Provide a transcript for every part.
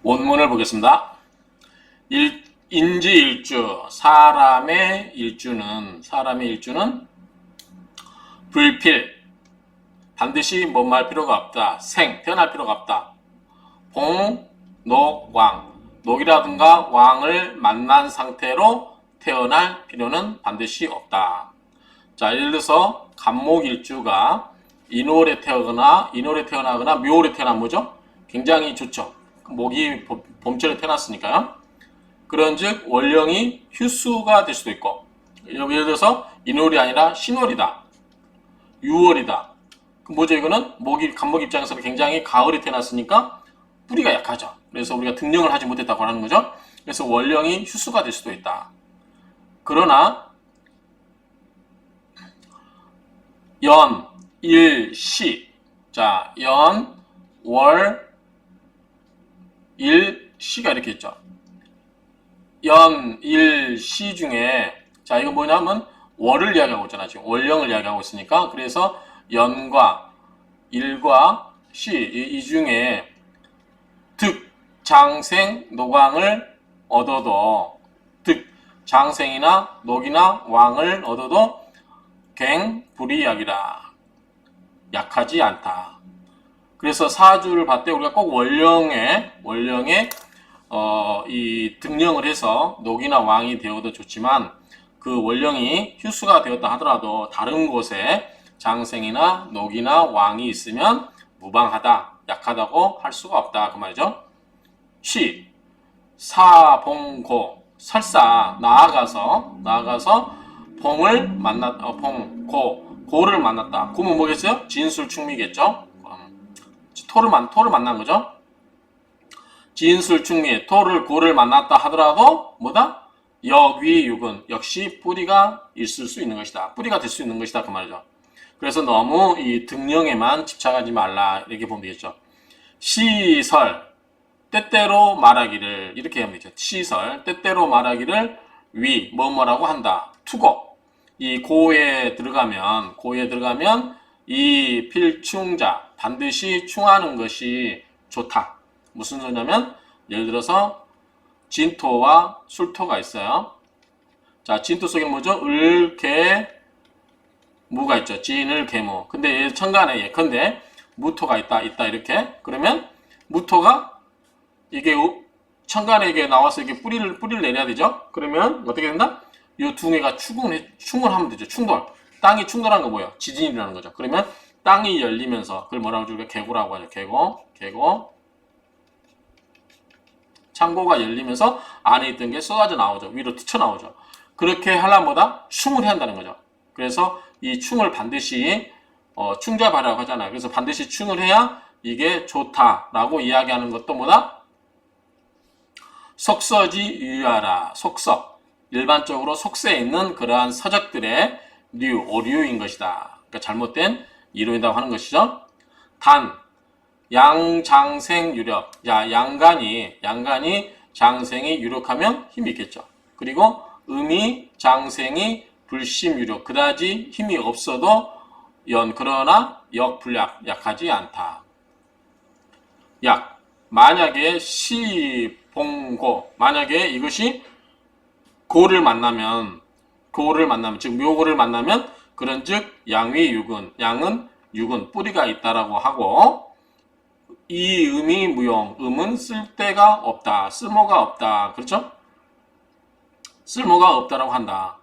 원문을 보겠습니다. 인지일주, 사람의 일주는 불필, 반드시 뭐할 필요가 없다. 태어날 필요가 없다. 봉, 녹, 왕, 녹이라든가 왕을 만난 상태로 태어날 필요는 반드시 없다. 자, 예를 들어서 간목일주가 인월에 태어나거나 묘월에 태어나면 뭐죠? 굉장히 좋죠. 목이 봄철에 태어났으니까요. 그런즉 월령이 휴수가 될 수도 있고, 예를 들어서 인월이 아니라 신월이다, 유월이다. 뭐죠? 이거는 간목 입장에서는 굉장히 가을에 태어났으니까 뿌리가 약하죠. 그래서 우리가 등령을 하지 못했다고 하는 거죠. 그래서 월령이 휴수가 될 수도 있다. 그러나 연, 일, 시. 자, 연, 월, 일, 시가 이렇게 있죠. 연, 일, 시 중에, 자, 이거 뭐냐면 월을 이야기하고 있잖아. 지금 월령을 이야기하고 있으니까. 그래서 연과 일과 시, 이 중에 득, 장생, 노광을 얻어도, 장생이나 녹이나 왕을 얻어도 갱불이약이라, 약하지 않다. 그래서 사주를 봤을 때 우리가 꼭 월령에 이 등령을 해서 녹이나 왕이 되어도 좋지만, 그 월령이 휴수가 되었다 하더라도 다른 곳에 장생이나 녹이나 왕이 있으면 무방하다, 약하다고 할 수가 없다, 그 말이죠. 시, 사봉고, 설사 나아가서 봉을 만났다. 고를 만났다. 고는 뭐겠어요? 진술충미겠죠. 토를 만난 거죠. 진술충미, 고를 만났다 하더라도 뭐다? 역위육은 역시 뿌리가 있을 수 있는 것이다. 뿌리가 될 수 있는 것이다, 그 말이죠. 그래서 너무 이 등령에만 집착하지 말라, 이렇게 보면 되겠죠. 시설, 때때로 말하기를, 이렇게 하면 되죠. 시설, 때때로 말하기를 뭐라고 한다. 투고. 이 고에 들어가면 이 필충자, 반드시 충하는 것이 좋다. 무슨 소리냐면, 예를 들어서 진토와 술토가 있어요. 자, 진토 속에 뭐죠? 무가 있죠. 진을개무. 근데 천간에 예컨대 무토가 있다 이렇게. 그러면 무토가 이게 천간에 이게 나와서 이게 뿌리를 내려야 되죠. 그러면 어떻게 된다? 이 두 개가 충돌하면 되죠. 충돌. 땅이 충돌하는 거 뭐예요? 지진이라는 거죠. 그러면 땅이 열리면서 그걸 뭐라고 하죠? 우리가 계고라고 하죠. 계고. 창고가 열리면서 안에 있던 게 쏟아져 나오죠. 위로 튀쳐나오죠. 그렇게 하려면 뭐다? 충을 해야 한다는 거죠. 그래서 이 충을 반드시 충자발이라고 하잖아요. 그래서 반드시 충을 해야 이게 좋다라고 이야기하는 것도 뭐다? 속서지 유야라. 속서. 일반적으로 속세에 있는 그러한 서적들의 오류인 것이다. 그러니까 잘못된 이론이라고 하는 것이죠. 단, 양장생 유력. 야, 양간이 장생이 유력하면 힘이 있겠죠. 그리고 음이 장생이 불심 유력. 그다지 힘이 없어도 그러나 역불약, 약하지 않다. 약. 만약에 시봉고. 만약에 이것이 고를 만나면, 즉 묘고를 만나면, 그런즉 양은 뿌리가 있다라고 하고, 이 음이 무용, 음은 쓸데가 없다, 쓸모가 없다, 그렇죠? 쓸모가 없다라고 한다.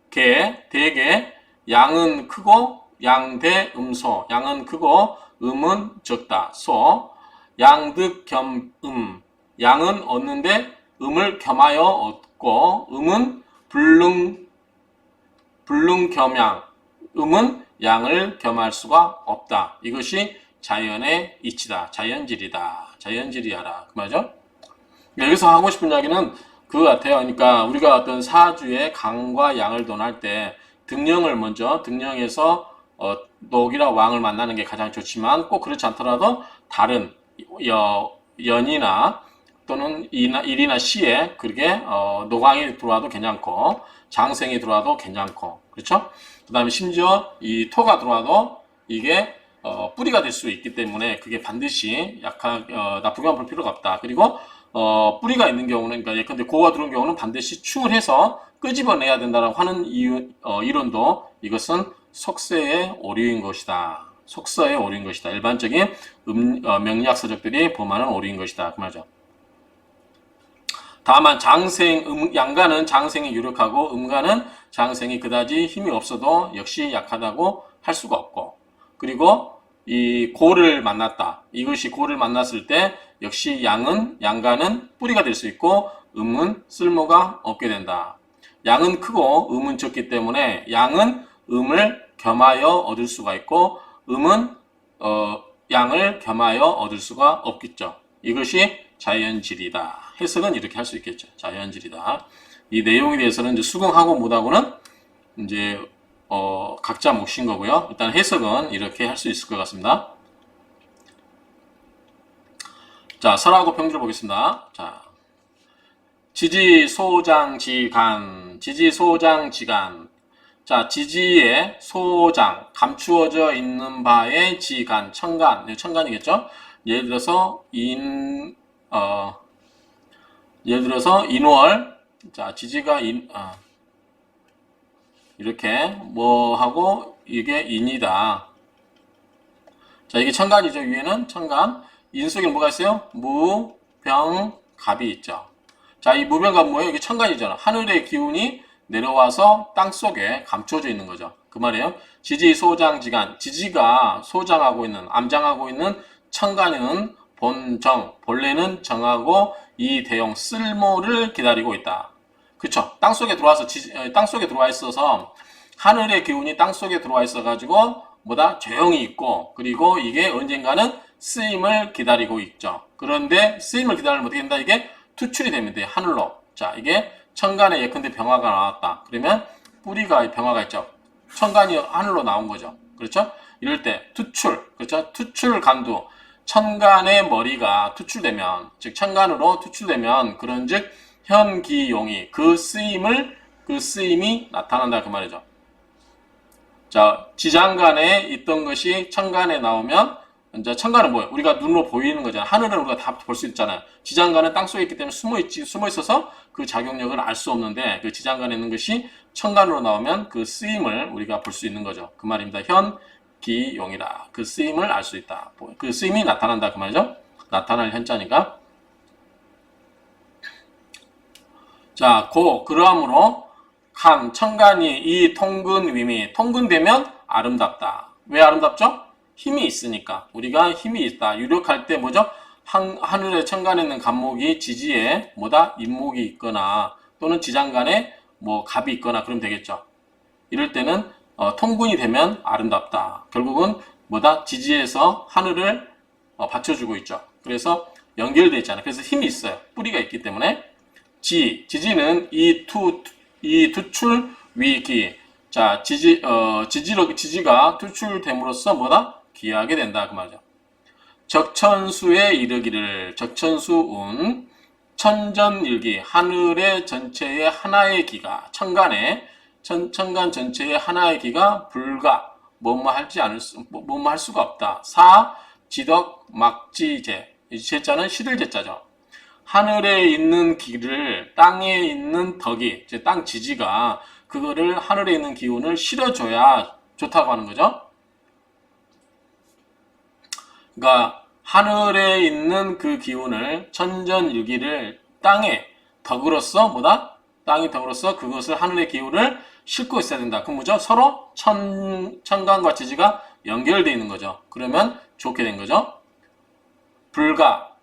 대개 양은 크고 양대 음소, 양은 크고 음은 적다. 양득 겸 양은 얻는데 음을 겸하여 얻고, 음은 불능겸양, 음은 양을 겸할 수가 없다. 이것이 자연의 이치다. 자연질이야라. 그 말이죠? 여기서 하고 싶은 이야기는 그거 같아요. 그러니까 우리가 어떤 사주의 강과 양을 논할 때 등령해서 녹이나 왕을 만나는 게 가장 좋지만, 꼭 그렇지 않더라도 다른 연이나 또는 일이나 시에 그렇게 노광이 들어와도 괜찮고, 장생이 들어와도 괜찮고, 그렇죠? 그 다음에 심지어 이 토가 들어와도 이게 뿌리가 될 수 있기 때문에 그게 반드시 나쁘게만 볼 필요가 없다. 그리고 뿌리가 있는 경우는, 그러니까 예컨대 고가 들어온 경우는 반드시 충을 해서 끄집어내야 된다라고 하는 이론도 이것은 속세의 오류인 것이다. 속서의 오류인 것이다. 일반적인 명리학 서적들이 범하는 오류인 것이다. 그 말이죠. 다만 양가는 장생이 유력하고 음가는 장생이 그다지 힘이 없어도 역시 약하다고 할 수가 없고, 그리고 이 고를 만났다. 이것이 고를 만났을 때 역시 양가는 뿌리가 될 수 있고 음은 쓸모가 없게 된다. 양은 크고 음은 적기 때문에 양은 음을 겸하여 얻을 수가 있고 음은 양을 겸하여 얻을 수가 없겠죠. 이것이 자연질이다. 해석은 이렇게 할 수 있겠죠. 자연질이다. 이 내용에 대해서는 이제 수긍하고 못하고는 이제 각자 몫인 거고요. 일단 해석은 이렇게 할 수 있을 것 같습니다. 자, 설하고 평주를 보겠습니다. 자, 지지소장지간, 지지소장지간. 자, 지지의 소장, 감추어져 있는 바의 지간, 천간, 천간이겠죠? 예를 들어서 인월, 자, 지지가 이렇게 뭐 하고 이게 인이다. 자, 이게 천간이죠. 위에는 천간. 인 속에는 뭐가 있어요? 무, 병, 갑이 있죠. 자, 이 무병갑 뭐예요? 이게 천간이잖아. 하늘의 기운이 내려와서 땅 속에 감춰져 있는 거죠. 그 말이에요. 지지 소장지간, 지지가 소장하고 있는, 암장하고 있는 천간은 본정, 본래는 정하고 이 대용 쓸모를 기다리고 있다. 그쵸? 땅 속에 들어와서 땅 속에 들어와 있어서 하늘의 기운이 땅 속에 들어와 있어 가지고 뭐다? 조용히 있고, 그리고 이게 언젠가는 쓰임을 기다리고 있죠. 그런데 쓰임을 기다리면 어떻게 된다? 이게 투출이 되면 돼요. 하늘로. 자, 이게 천간에 예컨대 병화가 나왔다. 그러면 뿌리가 병화가 있죠. 천간이 하늘로 나온 거죠. 그렇죠? 이럴 때 투출, 그렇죠? 투출 간두. 천간의 머리가 투출되면, 즉 천간으로 투출되면 그런즉 현기용이 그 쓰임이 나타난다 그 말이죠. 자, 지장간에 있던 것이 천간에 나오면 이제 천간은 뭐예요? 우리가 눈으로 보이는 거잖아요. 하늘은 우리가 다 볼 수 있잖아요. 지장간은 땅 속에 있기 때문에 숨어 있어서 그 작용력을 알 수 없는데 그 지장간에 있는 것이 천간으로 나오면 그 쓰임을 우리가 볼 수 있는 거죠. 그 말입니다. 현기용이라. 그 쓰임을 알 수 있다. 그 쓰임이 나타난다 그 말이죠. 나타날 현자니까. 자, 그러므로 천간이 이 통근위미, 통근되면 아름답다. 왜 아름답죠? 힘이 있으니까. 우리가 힘이 있다. 유력할 때 뭐죠? 하늘의 천간에 있는 간목이 지지에 뭐다? 인목이 있거나 또는 지장간에 뭐 갑이 있거나 그러면 되겠죠. 이럴 때는 통근이 되면 아름답다. 결국은 뭐다? 지지에서 하늘을 받쳐주고 있죠. 그래서 연결되어 있잖아요. 그래서 힘이 있어요. 뿌리가 있기 때문에. 지지는 이 투출 위기. 자, 지지가 투출됨으로써 뭐다? 기하게 된다 그 말이죠. 적천수에 이르기를, 적천수운 천전일기, 하늘의 전체의 하나의 기가, 천간 전체의 하나의 기가 불가, 뭐뭐 할 수가 없다. 지덕 막지제, 이 제자는 실을 제자죠. 하늘에 있는 기를 땅에 있는 덕이, 즉 땅 지지가 그거를 하늘에 있는 기운을 실어줘야 좋다고 하는 거죠. 그러니까 하늘에 있는 그 기운을 천전일기를 땅에 덕으로서 뭐다? 땅이 덕으로서 그것을 하늘의 기운을 싣고 있어야 된다. 그럼 뭐죠? 서로 천간과 지지가 연결되어 있는 거죠. 그러면 좋게 된 거죠. 불가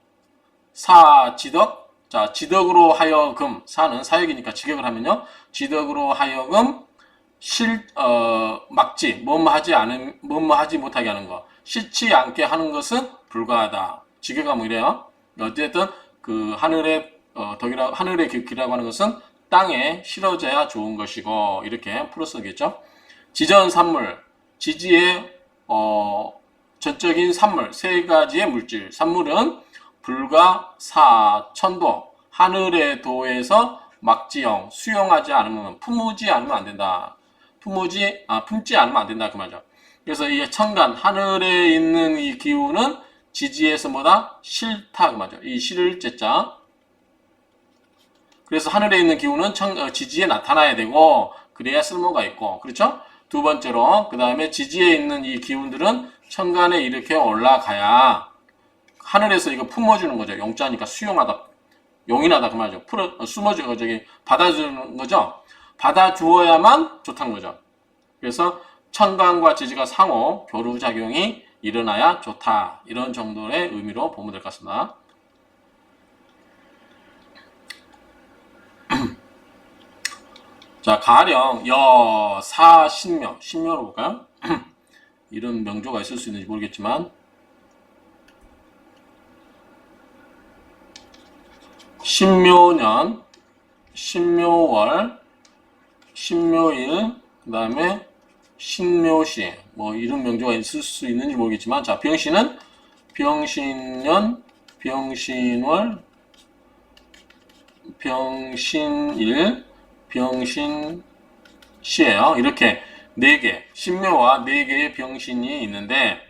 사지덕. 자, 지덕으로 하여금, 사는 사역이니까 직역을 하면요. 지덕으로 하여금 막지, 뭐뭐 하지 못하게 하는 거. 싫지 않게 하는 것은 불가하다. 직역하면 이래요. 어쨌든 그 하늘의 하늘의 기라고 하는 것은 땅에 실어져야 좋은 것이고, 이렇게 풀어쓰겠죠. 지전산물, 지지의 전적인 산물, 세 가지의 물질. 산물은 불과 천도, 하늘의 도에서 막지형, 수용하지 않으면, 품지 않으면 안 된다. 품지 않으면 안 된다 그 말이죠. 그래서 이 천간, 하늘에 있는 이 기운은 지지에서 뭐다? 싫다 그 말이죠. 이 실을 제자, 그래서 하늘에 있는 기운은 지지에 나타나야 되고 그래야 쓸모가 있고 그렇죠? 두 번째로 그 다음에 지지에 있는 이 기운들은 천간에 이렇게 올라가야 하늘에서 이거 품어주는 거죠. 용자니까 수용하다, 용인하다 그 말이죠. 숨어주고 저기 받아주는 거죠. 받아주어야만 좋다는 거죠. 그래서 천간과 지지가 상호 교류작용이 일어나야 좋다. 이런 정도의 의미로 보면 될 것 같습니다. 자, 가령 여사신묘, 신묘로 볼까요? 이런 명조가 있을 수 있는지 모르겠지만 신묘년, 신묘월, 신묘일, 그 다음에 신묘시 뭐 이런 명조가 있을 수 있는지 모르겠지만 자, 병신은 병신년, 병신월, 병신일, 병신시예요. 이렇게 4개, 신묘와 4개의 병신이 있는데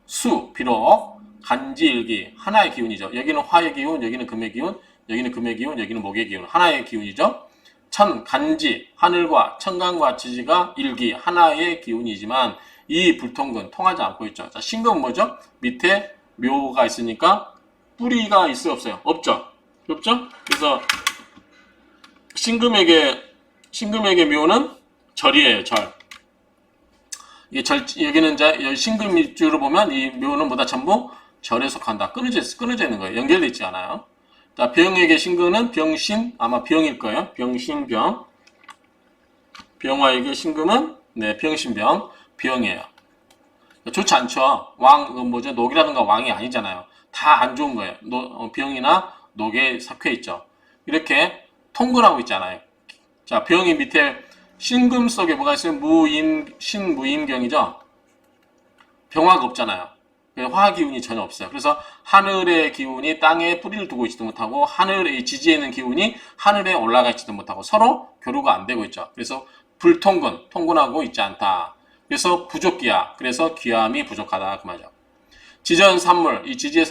수, 비록 간지일기 하나의 기운이죠. 여기는 화의 기운, 여기는 금의 기운, 여기는 금의 기운, 여기는 목의 기운, 하나의 기운이죠. 천, 간지, 하늘과 천간과 지지가 일기, 하나의 기운이지만 이 불통근 통하지 않고 있죠. 자, 신금은 뭐죠? 밑에 묘가 있으니까 뿌리가 있어요, 없어요? 없죠. 없죠? 그래서 신금에게 묘는 절이에요, 절. 이게 여기는 이제 신금 입주로 보면 이 묘는 뭐다? 전부 절에 속한다. 끊어져 있는 거예요. 연결되어 있지 않아요. 자, 병에게 신금은 병신, 아마 병일 거예요. 병신병. 병화에게 신금은, 네, 병신병, 병이에요. 좋지 않죠. 뭐죠? 녹이라든가 왕이 아니잖아요. 다 안 좋은 거예요. 병이나 녹에 삭혀 있죠. 이렇게 통근하고 있잖아요. 자, 병이 밑에 신금 속에 뭐가 있어요? 신무임경이죠. 병화가 없잖아요. 화학 기운이 전혀 없어요. 그래서 하늘의 기운이 땅에 뿌리를 두고 있지도 못하고 하늘의 지지에 있는 기운이 하늘에 올라가 있지도 못하고 서로 교류가 안 되고 있죠. 그래서 통근하고 있지 않다. 그래서 부족기야. 그래서 귀함이 부족하다 그 말이죠. 지전산물, 이 지지의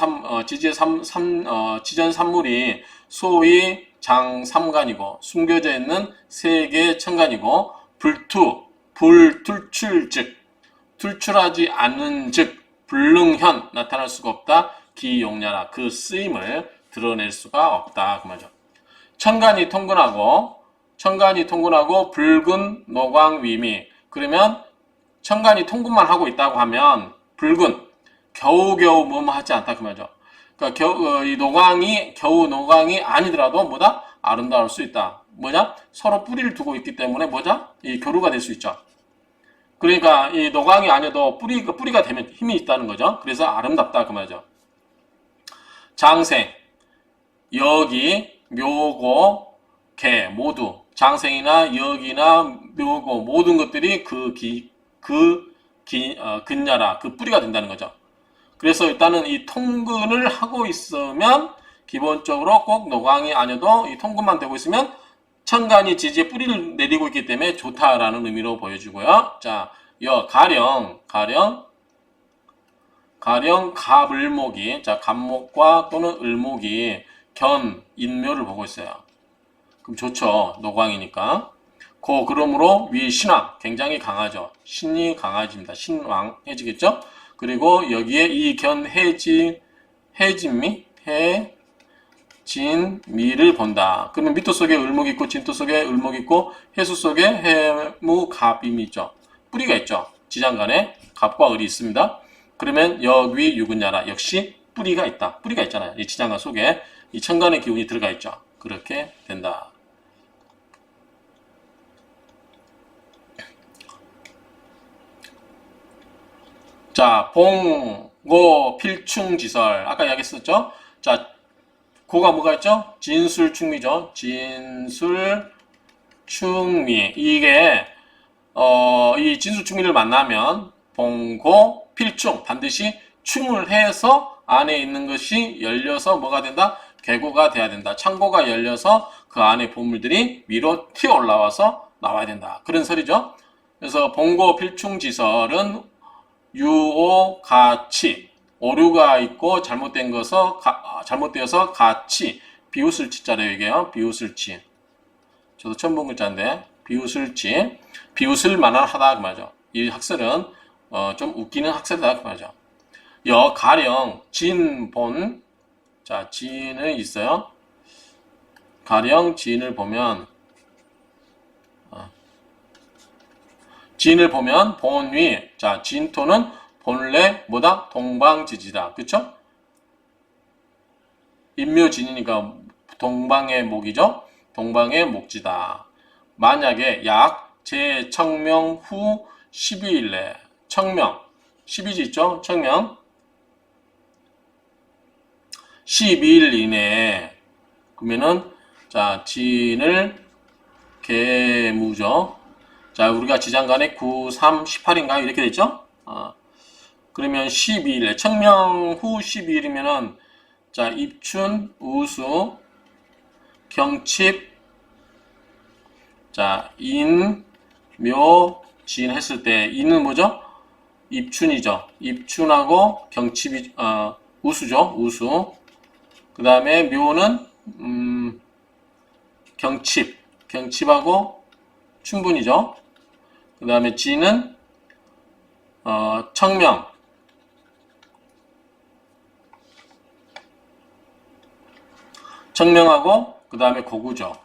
지전산물이 소위 장삼간이고 숨겨져 있는 세계 천간이고 불툴출즉 tul출하지 않는 즉 불능현 나타날 수가 없다. 기용냐라 그 쓰임을 드러낼 수가 없다 그 말이죠. 천간이 통근하고 붉은 노광위미 그러면 천간이 통근만 하고 있다고 하면 붉은 겨우겨우 뭐하지 않다 그 말이죠. 그러니까 이 겨우 노광이 아니더라도 뭐다? 아름다울 수 있다. 뭐냐? 서로 뿌리를 두고 있기 때문에 뭐죠? 이 교류가 될 수 있죠. 그러니까 이 노광이 아니어도 뿌리가 되면 힘이 있다는 거죠. 그래서 아름답다 그 말이죠. 장생, 여기, 묘고, 개 모두 장생이나 여기나 묘고 모든 것들이 근야라 그 뿌리가 된다는 거죠. 그래서 일단은 이 통근을 하고 있으면 기본적으로 꼭 노광이 아니어도 이 통근만 되고 있으면 천간이 지지에 뿌리를 내리고 있기 때문에 좋다라는 의미로 보여주고요. 자, 가령 갑을목이, 자, 갑목과 또는 을목이 인묘를 보고 있어요. 그럼 좋죠. 노광이니까. 그러므로 신왕, 굉장히 강하죠. 신이 강해집니다. 신왕해지겠죠? 그리고 여기에 이 해진미를 본다. 그러면 미토 속에 을목이 있고 진토 속에 을목이 있고 해수 속에 해무갑임이 있죠. 뿌리가 있죠. 지장간에 갑과 을이 있습니다. 그러면 여기 유근야라 역시 뿌리가 있다. 뿌리가 있잖아요. 이 지장간 속에 이 천간의 기운이 들어가 있죠. 그렇게 된다. 자, 봉고 필충지설 아까 이야기했었죠. 자, 고가 뭐가 있죠? 진술충미죠. 진술충미 이게 이 진술충미를 만나면 봉고 필충 반드시 충을 해서 안에 있는 것이 열려서 뭐가 된다? 계고가 돼야 된다. 창고가 열려서 그 안에 보물들이 위로 튀어 올라와서 나와야 된다. 그런 설이죠. 그래서 봉고 필충지설은 유오가치 오류가 있고 잘못되어서 가치 비웃을 치자래요. 이게요. 비웃을 치. 저도 처음 본 글자인데 비웃을지 비웃을 만한 하다 그 말이죠. 이 학설은 좀 웃기는 학설이다 그 말이죠. 가령 진본 자 진은 있어요. 가령 진을 보면 진을 보면 본위 자 진토는 본래 뭐다 동방지지다 그쵸? 인묘진이니까 동방의 목이죠. 동방의 목지다. 만약에 약 제청명 후 12일 내 청명 12지 있죠? 청명 12일 이내에 그러면은 자 진을 계무죠. 자 우리가 지장간에 9, 3, 18인가 이렇게 되죠? 그러면 12일에 청명 후 12일이면은 자 입춘, 우수, 경칩, 자 인, 묘, 진 했을 때 인은 뭐죠? 입춘이죠. 입춘하고 경칩이 우수죠. 우수. 그 다음에 묘는 경칩, 경칩하고 춘분이죠. 그 다음에 진은 청명, 청명하고 그 다음에 고구죠.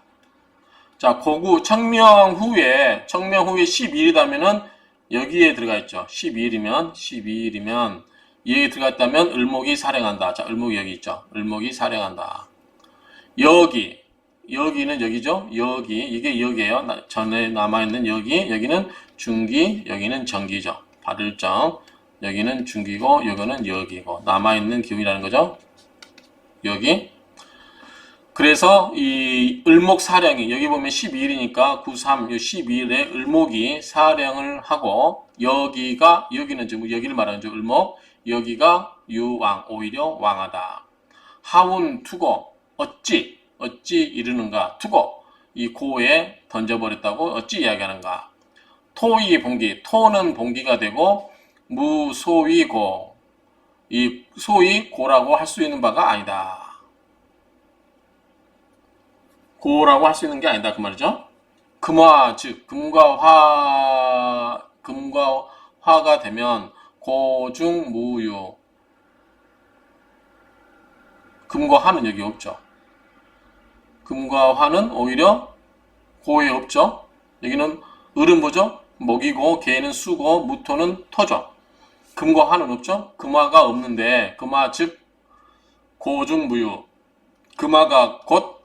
자 고구 청명 후에 12일이라면은 여기에 들어가 있죠. 12일이면 여기에 들어가 있다면 을목이 사령한다. 자 을목이 여기 있죠. 을목이 사령한다. 여기는 여기죠. 이게 여기예요. 전에 남아있는 여기는 중기, 여기는 정기죠. 발을정, 여기는 중기고, 여기는 여기고, 남아있는 기운이라는 거죠. 여기. 그래서 이 을목 사령이, 여기 보면 12일이니까 9, 3, 12일에 을목이 사령을 하고, 여기는 지금 여기를 말하는 죠. 을목, 여기가 유왕, 오히려 왕하다. 하운, 투고, 어찌 이르는가 투고 이 고에 던져버렸다고 어찌 이야기하는가. 토이 봉기 토는 봉기가 되고 무소위고 이 소위 고라고 할 수 있는 바가 아니다. 고라고 할 수 있는 게 아니다 그 말이죠. 금화 즉 금과 화가 되면 고중무유 금과 화는 여기 없죠. 금과 화는 오히려 고에 없죠. 여기는 을은 뭐죠? 목이고 개는 수고 무토는 토죠. 금과 화는 없죠. 금화가 없는데 금화 즉 고중무유 금화가 곧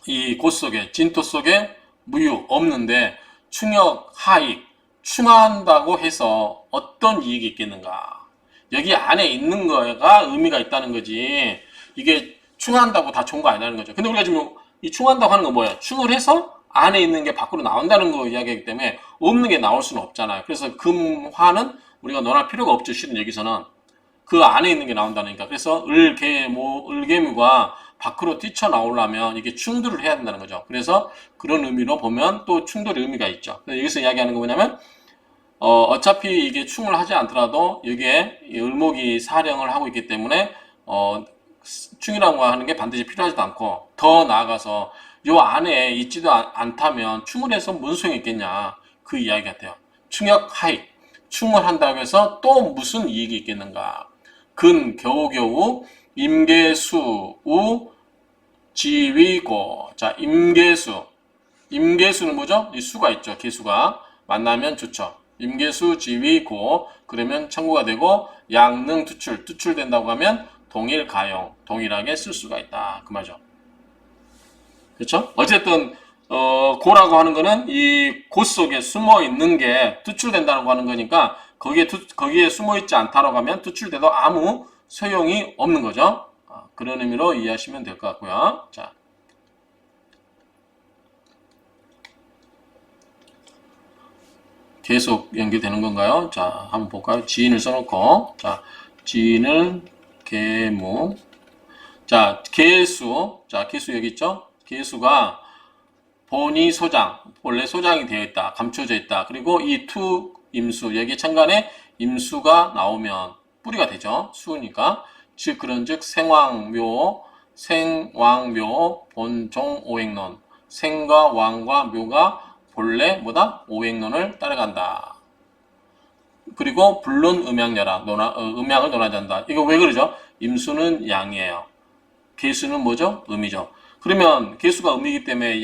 이 곳 속에 진토 속에 무유 없는데 충역 하익 충한다고 해서 어떤 이익이 있겠는가. 여기 안에 있는 거가 의미가 있다는 거지. 이게 충한다고 다 좋은 거 아니라는 거죠. 근데 우리가 지금 이 충한다고 하는 건 뭐예요? 충을 해서 안에 있는 게 밖으로 나온다는 거 이야기하기 때문에 없는 게 나올 수는 없잖아요. 그래서 금화는 우리가 논할 필요가 없죠. 실은 여기서는 그 안에 있는 게 나온다니까. 그래서 을개무가 밖으로 뛰쳐나오려면 이게 충돌을 해야 된다는 거죠. 그래서 그런 의미로 보면 또 충돌의 의미가 있죠. 여기서 이야기하는 거 뭐냐면 어차피 이게 충을 하지 않더라도 여기에 을목이 사령을 하고 있기 때문에 충이라고 하는 게 반드시 필요하지도 않고 더 나아가서 요 안에 있지도 않다면 충을 해서 무슨 소용이 있겠냐 그 이야기 같아요. 충역 하익 충을 한다고 해서 또 무슨 이익이 있겠는가. 근 겨우겨우 임계수 우 지위고 자 임계수는 뭐죠? 이 수가 있죠. 개수가 만나면 좋죠. 임계수 지위고 그러면 청구가 되고 양능 투출된다고 하면 동일가용 동일하게 쓸 수가 있다 그 말이죠. 그렇죠? 어쨌든 고라고 하는 거는 이 곳 속에 숨어 있는 게 투출된다고 하는 거니까 거기에 숨어 있지 않다라고 하면 투출돼도 아무 소용이 없는 거죠. 그런 의미로 이해하시면 될 것 같고요. 자, 계속 연결되는 건가요? 자, 한번 볼까요? 지인을 써놓고 자, 지인을 계무 자, 계수 여기 있죠? 계수가 본이 소장, 원래 소장이 되어 있다, 감춰져 있다. 그리고 이 투 임수, 여기 천간에 임수가 나오면 뿌리가 되죠. 수니까. 즉 그런즉 생왕묘 본종 오행론. 생과 왕과 묘가 본래 뭐다? 오행론을 따라간다. 그리고 불론 음양여라. 음양을 논하지 않는다. 이거 왜 그러죠? 임수는 양이에요. 개수는 뭐죠? 음이죠. 그러면 개수가 음이기 때문에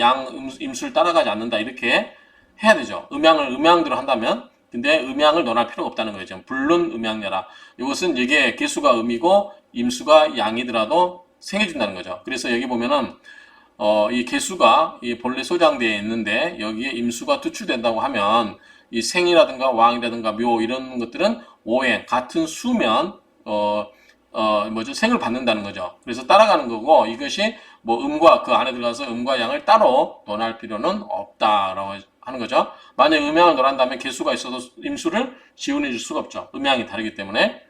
임수를 따라가지 않는다. 이렇게 해야 되죠. 음양을 음양대로 한다면. 근데 음양을 논할 필요가 없다는 거죠. 불론 음양여라. 이것은 이게 개수가 음이고 임수가 양이더라도 생겨준다는 거죠. 그래서 여기 보면은 이 개수가 이 본래 소장되어 있는데 여기에 임수가 투출된다고 하면 이 생이라든가 왕이라든가 묘 이런 것들은 오행 같은 수면 생을 받는다는 거죠. 그래서 따라가는 거고 이것이 뭐 음과 그 안에 들어가서 음과 양을 따로 논할 필요는 없다라고 하는 거죠. 만약 음양을 논한다면 개수가 있어도 임수를 지원해 줄 수가 없죠. 음양이 다르기 때문에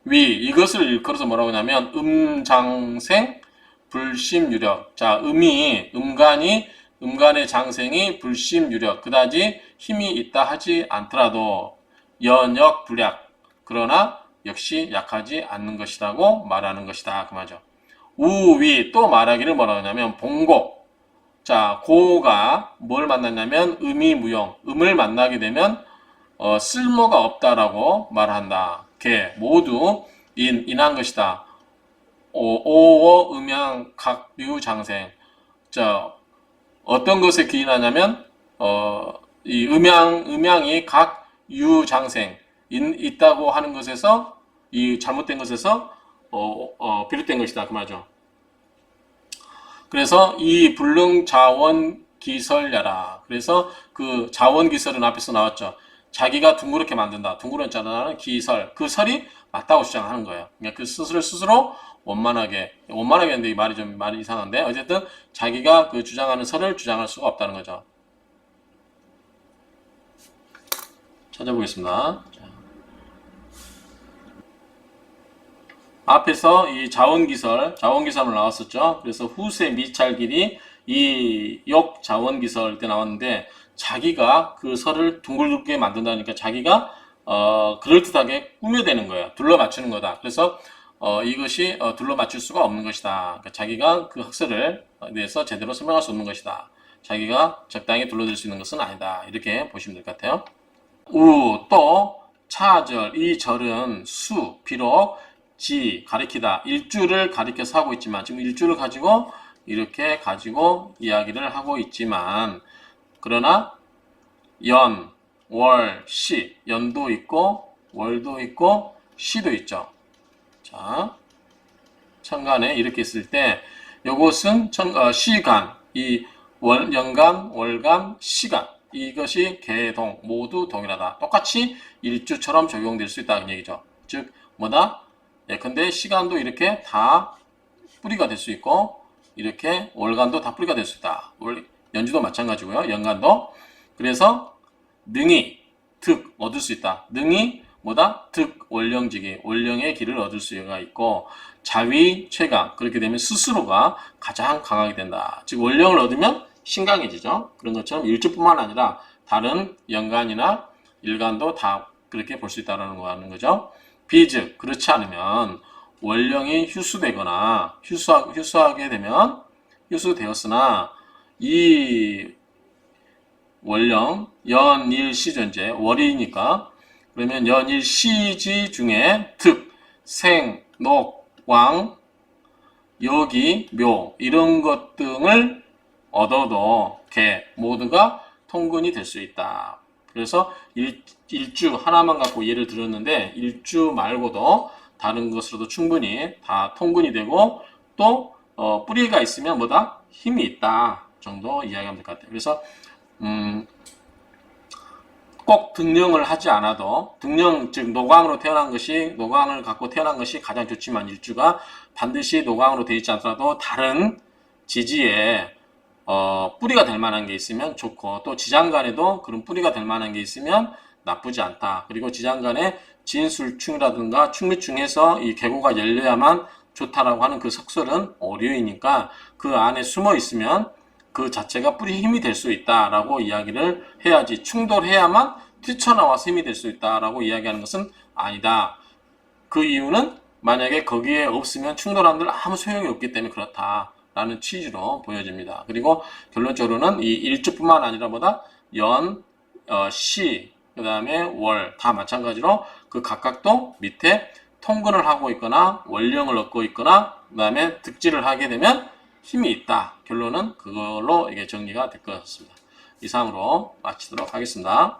이것을 일컬어서 뭐라고 하냐면 음장생 불심유력. 자, 음간의 장생이 불심유력. 그다지 힘이 있다 하지 않더라도 연역 불약. 그러나 역시 약하지 않는 것이라고 말하는 것이다. 그 말이죠. 우위 또 말하기를 뭐라고 하냐면 봉고. 자, 고가 뭘 만났냐면 음이 무용. 음을 만나게 되면 쓸모가 없다라고 말한다. 개 모두 인한 것이다. 오어 음양 각류 장생. 자, 어떤 것에 기인하냐면 이 음양이 각 유장생 있다고 하는 것에서 이 잘못된 것에서 비롯된 것이다 그 말이죠. 그래서 이 불능자원 기설야라. 그래서 그 자원 기설은 앞에서 나왔죠. 자기가 둥그렇게 만든다. 둥그렇잖아는 기설. 그 설이 맞다고 주장하는 거예요. 그러니까 그 스스로 원만하게 했는데 이 말이 이상한데 어쨌든 자기가 그 주장하는 설을 주장할 수가 없다는 거죠. 찾아보겠습니다. 앞에서 이 자원기설을 나왔었죠. 그래서 후세 미찰길이 이 욕 자원기설 때 나왔는데 자기가 그 설을 둥글게 만든다니까 자기가 그럴듯하게 꾸며대는 거예요. 둘러 맞추는 거다. 그래서 이것이 둘러 맞출 수가 없는 것이다. 그러니까 자기가 그 학설을 대해서 제대로 설명할 수 없는 것이다. 자기가 적당히 둘러댈 수 있는 것은 아니다. 이렇게 보시면 될 것 같아요. 또 차절 이 절은 비록 가리키다 일주를 가리켜서 하고 있지만 지금 일주를 가지고 이렇게 이야기를 하고 있지만 그러나 연, 월, 시 연도 있고 월도 있고 시도 있죠. 자, 천간에 이렇게 있을 때 요것은 시간, 이 연간, 월간, 시간 이것이 개동 모두 동일하다. 똑같이 일주처럼 적용될 수 있다는 얘기죠. 즉 뭐다? 예컨대 시간도 이렇게 다 뿌리가 될 수 있고 이렇게 월간도 다 뿌리가 될 수 있다. 연주도 마찬가지고요. 연간도. 그래서 능이 득 얻을 수 있다. 능이 뭐다? 득 원령지기 원령의 길을 얻을 수가 있고 자위 최강 그렇게 되면 스스로가 가장 강하게 된다. 즉 원령을 얻으면 신강해지죠. 그런 것처럼 일주뿐만 아니라 다른 연간이나 일간도 다 그렇게 볼 수 있다는 거죠. 비즉 그렇지 않으면 원령이 휴수되거나 휴수하게 되면 휴수되었으나 이 원령 연일시전제 월이니까 그러면 연일시지 중에 득, 생, 녹, 왕, 여기, 묘 이런 것 등을 얻어도 개 모두가 통근이 될 수 있다. 그래서 일주 하나만 갖고 예를 들었는데 일주 말고도 다른 것으로도 충분히 다 통근이 되고 또 뿌리가 있으면 뭐다? 힘이 있다 정도 이야기하면 될 것 같아요. 그래서 꼭 등령을 하지 않아도 즉 노광으로 노광을 갖고 태어난 것이 가장 좋지만 일주가 반드시 노광으로 되어 있지 않더라도 다른 지지에 뿌리가 될 만한 게 있으면 좋고 또 지장간에도 그런 뿌리가 될 만한 게 있으면 나쁘지 않다. 그리고 지장간에 진술충이라든가 충미충에서 이 계고가 열려야만 좋다라고 하는 그 석설은 오류이니까 그 안에 숨어 있으면 그 자체가 뿌리 힘이 될 수 있다라고 이야기를 해야지 충돌해야만 뛰쳐나와서 힘이 될 수 있다라고 이야기하는 것은 아니다. 그 이유는 만약에 거기에 없으면 충돌한들 아무 소용이 없기 때문에 그렇다. 라는 취지로 보여집니다. 그리고 결론적으로는 이 일주뿐만 아니라 연, 시, 그 다음에 월 다 마찬가지로 그 각각도 밑에 통근을 하고 있거나 원령을 얻고 있거나 그 다음에 득지를 하게 되면 힘이 있다. 결론은 그걸로 이게 정리가 될 것 같습니다. 이상으로 마치도록 하겠습니다.